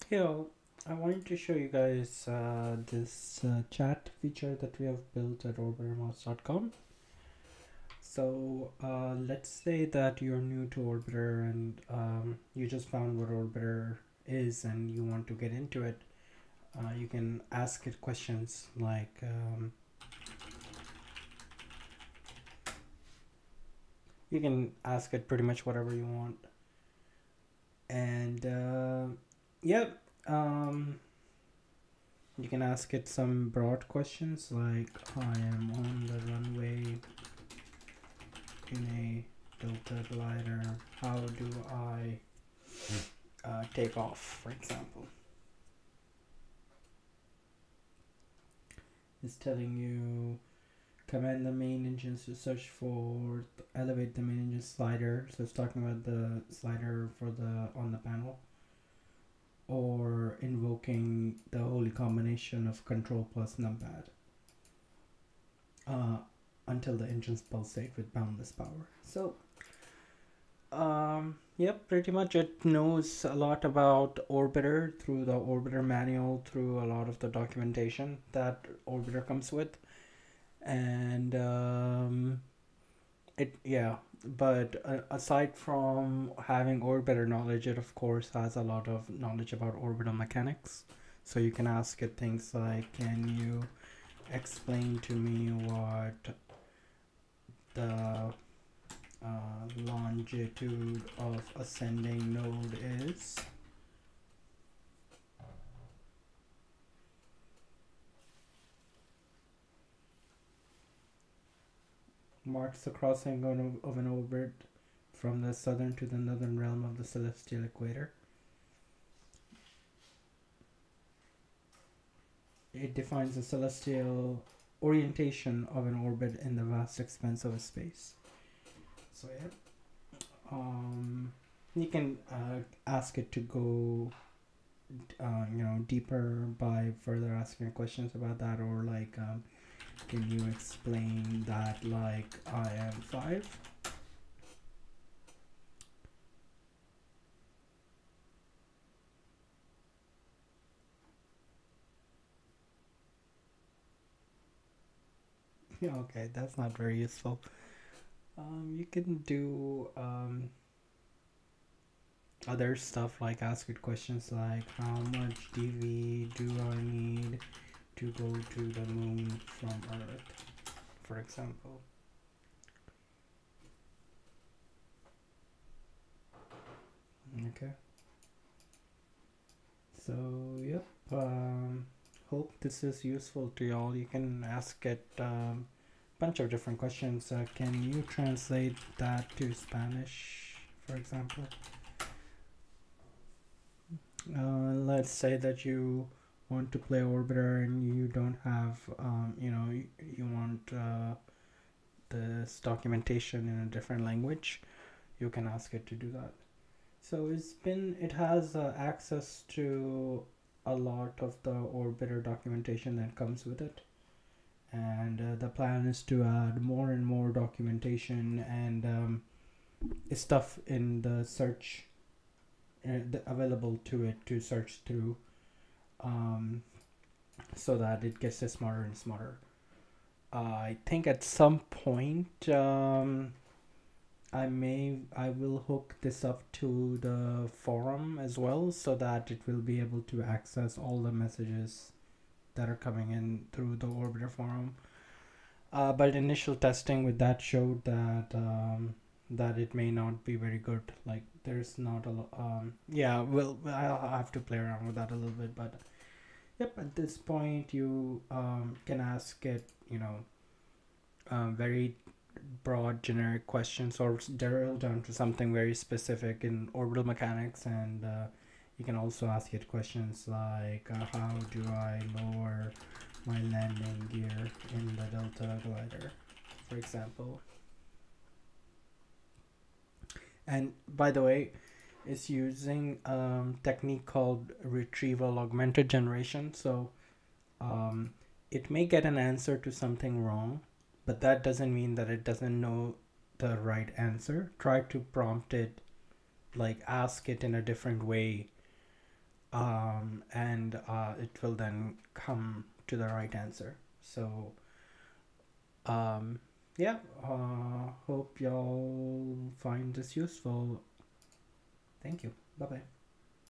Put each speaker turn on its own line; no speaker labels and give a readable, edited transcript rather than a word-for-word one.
Here, I wanted to show you guys this chat feature that we have built at orbitermouse.com. So let's say that you're new to Orbiter and you just found what Orbiter is and you want to get into it. You can ask it questions like you can ask it pretty much whatever you want. And yep, you can ask it some broad questions like I am on the runway in a Delta glider. How do I take off, for example? It's telling you command the main engines to search for elevate the main engine slider. So it's talking about the slider for the on the panel, or invoking the holy combination of control plus numpad uh, until the engines pulsate with boundless power. So yep, pretty much it knows a lot about Orbiter through the Orbiter manual, through a lot of the documentation that Orbiter comes with. And but aside from having Orbiter knowledge, it of course has a lot of knowledge about orbital mechanics. So you can ask it things like, can you explain to me what the longitude of ascending node is? Marks the crossing of an orbit from the southern to the northern realm of the celestial equator. It defines the celestial orientation of an orbit in the vast expanse of space. So yeah, you can ask it to go, deeper by further asking questions about that, or like, can you explain that like I am 5? Yeah, okay, that's not very useful. You can do other stuff like ask it questions like how much DV do I need to go to the moon from Earth, for example. Okay. So yep. Hope this is useful to y'all. You can ask it bunch of different questions. Can you translate that to Spanish, for example? Let's say that you want to play Orbiter and you don't have, you want this documentation in a different language. You can ask it to do that. So it has access to a lot of the Orbiter documentation that comes with it. And the plan is to add more and more documentation and stuff in the search available to it to search through, um, so that it gets smarter and smarter. I think at some point I will hook this up to the forum as well, so that it will be able to access all the messages that are coming in through the Orbiter forum. But initial testing with that showed that it may not be very good. Like there's not a lot. Yeah, well, I'll have to play around with that a little bit. But yep, at this point you can ask it, very broad generic questions, or drill down to something very specific in orbital mechanics. And you can also ask it questions like how do I lower my landing gear in the Delta glider, for example. And by the way, it's using technique called retrieval augmented generation. So it may get an answer to something wrong, but that doesn't mean that it doesn't know the right answer. Try to prompt it, like ask it in a different way, and it will then come to the right answer. So um, yeah, hope y'all find this useful. Thank you. Bye bye.